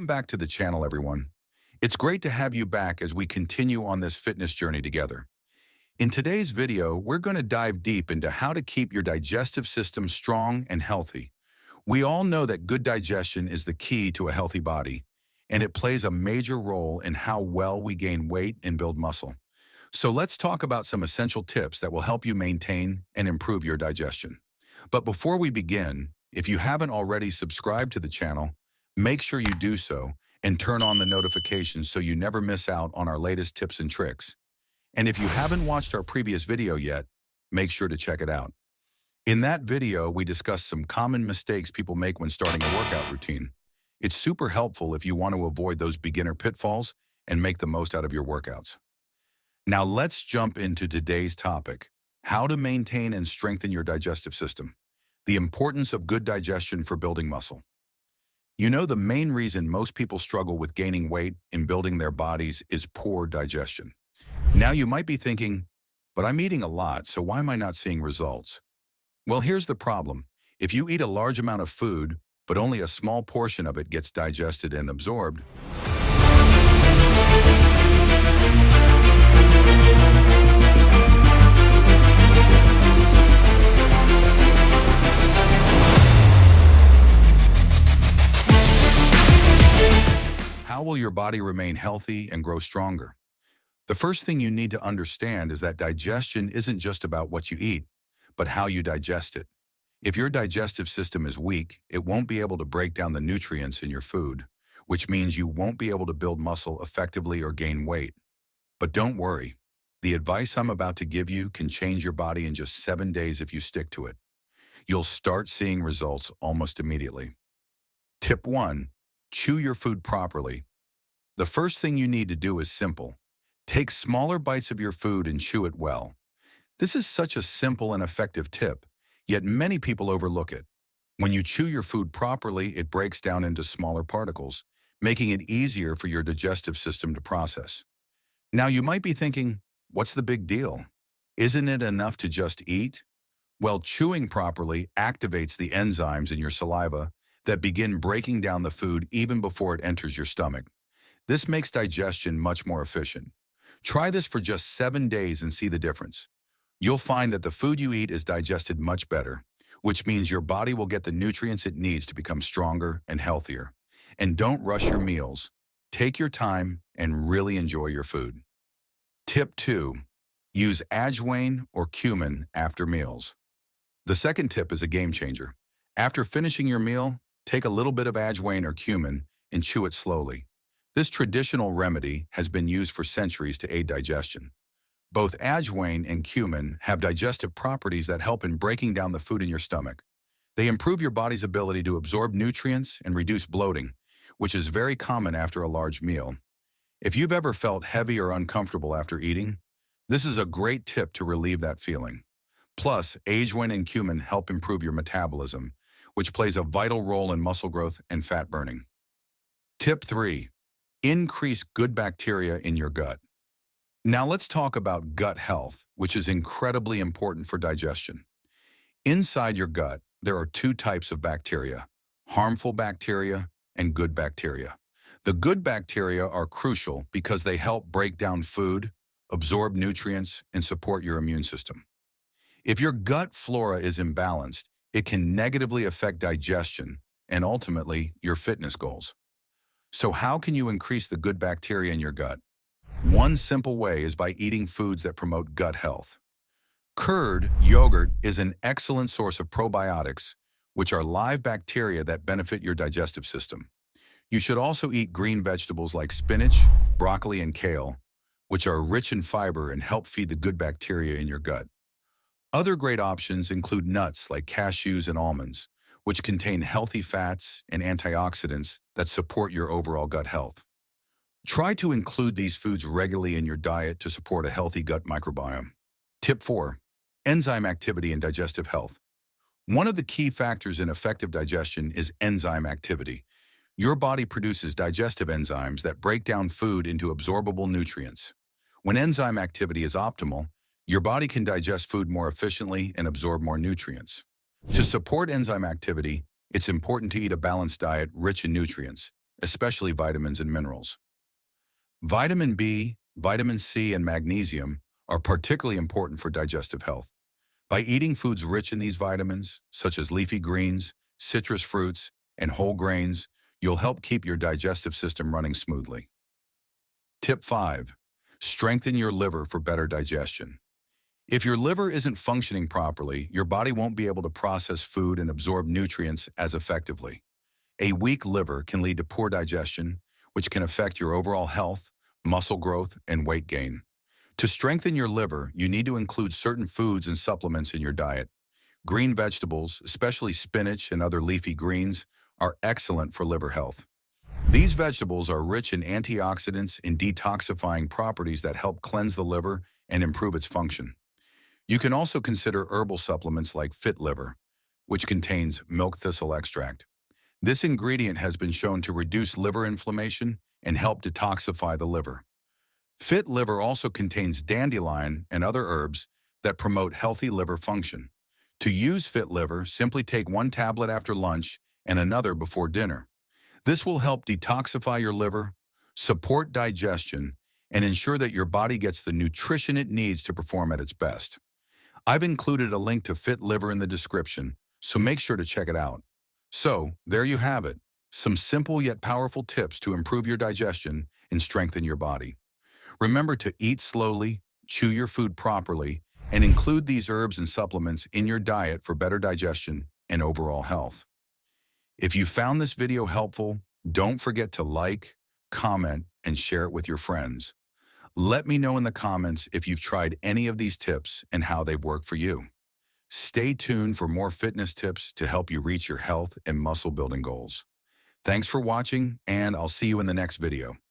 Welcome back to the channel, everyone. It's great to have you back as we continue on this fitness journey together. In today's video, we're going to dive deep into how to keep your digestive system strong and healthy. We all know that good digestion is the key to a healthy body, and it plays a major role in how well we gain weight and build muscle. So let's talk about some essential tips that will help you maintain and improve your digestion. But before we begin, if you haven't already subscribed to the channel, make sure you do so and turn on the notifications so you never miss out on our latest tips and tricks. And if you haven't watched our previous video yet, make sure to check it out. In that video, we discussed some common mistakes people make when starting a workout routine. It's super helpful if you want to avoid those beginner pitfalls and make the most out of your workouts. Now let's jump into today's topic, how to maintain and strengthen your digestive system. The importance of good digestion for building muscle. You know, the main reason most people struggle with gaining weight and building their bodies is poor digestion. Now you might be thinking, but I'm eating a lot, so why am I not seeing results? Well, here's the problem. If you eat a large amount of food, but only a small portion of it gets digested and absorbed, how will your body remain healthy and grow stronger? The first thing you need to understand is that digestion isn't just about what you eat, but how you digest it. If your digestive system is weak, it won't be able to break down the nutrients in your food, which means you won't be able to build muscle effectively or gain weight. But don't worry. The advice I'm about to give you can change your body in just 7 days if you stick to it. You'll start seeing results almost immediately. Tip 1. Chew your food properly. The first thing you need to do is simple. Take smaller bites of your food and chew it well. This is such a simple and effective tip, yet many people overlook it. When you chew your food properly, it breaks down into smaller particles, making it easier for your digestive system to process. Now you might be thinking, what's the big deal? Isn't it enough to just eat? Well, chewing properly activates the enzymes in your saliva that begin breaking down the food even before it enters your stomach. This makes digestion much more efficient. Try this for just 7 days and see the difference. You'll find that the food you eat is digested much better, which means your body will get the nutrients it needs to become stronger and healthier. And don't rush your meals. Take your time and really enjoy your food. Tip 2. Use ajwain or cumin after meals. The second tip is a game changer. After finishing your meal, take a little bit of ajwain or cumin and chew it slowly. This traditional remedy has been used for centuries to aid digestion. Both ajwain and cumin have digestive properties that help in breaking down the food in your stomach. They improve your body's ability to absorb nutrients and reduce bloating, which is very common after a large meal. If you've ever felt heavy or uncomfortable after eating, this is a great tip to relieve that feeling. Plus, ajwain and cumin help improve your metabolism, which plays a vital role in muscle growth and fat burning. Tip 3. Increase good bacteria in your gut. Now let's talk about gut health, which is incredibly important for digestion. Inside your gut, there are 2 types of bacteria, harmful bacteria and good bacteria. The good bacteria are crucial because they help break down food, absorb nutrients, and support your immune system. If your gut flora is imbalanced, it can negatively affect digestion and ultimately your fitness goals. So how can you increase the good bacteria in your gut? One simple way is by eating foods that promote gut health. Curd yogurt is an excellent source of probiotics, which are live bacteria that benefit your digestive system. You should also eat green vegetables like spinach, broccoli, and kale, which are rich in fiber and help feed the good bacteria in your gut. Other great options include nuts like cashews and almonds, which contain healthy fats and antioxidants that support your overall gut health. Try to include these foods regularly in your diet to support a healthy gut microbiome. Tip 4. Enzyme activity and digestive health. One of the key factors in effective digestion is enzyme activity. Your body produces digestive enzymes that break down food into absorbable nutrients. When enzyme activity is optimal, your body can digest food more efficiently and absorb more nutrients. To support enzyme activity, it's important to eat a balanced diet rich in nutrients, especially vitamins and minerals. Vitamin B, vitamin C, and magnesium are particularly important for digestive health. By eating foods rich in these vitamins, such as leafy greens, citrus fruits, and whole grains, you'll help keep your digestive system running smoothly. Tip 5. Strengthen your liver for better digestion. If your liver isn't functioning properly, your body won't be able to process food and absorb nutrients as effectively. A weak liver can lead to poor digestion, which can affect your overall health, muscle growth, and weight gain. To strengthen your liver, you need to include certain foods and supplements in your diet. Green vegetables, especially spinach and other leafy greens, are excellent for liver health. These vegetables are rich in antioxidants and detoxifying properties that help cleanse the liver and improve its function. You can also consider herbal supplements like Fit Liver, which contains milk thistle extract. This ingredient has been shown to reduce liver inflammation and help detoxify the liver. Fit Liver also contains dandelion and other herbs that promote healthy liver function. To use Fit Liver, simply take one tablet after lunch and another before dinner. This will help detoxify your liver, support digestion, and ensure that your body gets the nutrition it needs to perform at its best. I've included a link to Fit Liver in the description, so make sure to check it out. So, there you have it, some simple yet powerful tips to improve your digestion and strengthen your body. Remember to eat slowly, chew your food properly, and include these herbs and supplements in your diet for better digestion and overall health. If you found this video helpful, don't forget to like, comment, and share it with your friends. Let me know in the comments if you've tried any of these tips and how they've worked for you. Stay tuned for more fitness tips to help you reach your health and muscle building goals. Thanks for watching, and I'll see you in the next video.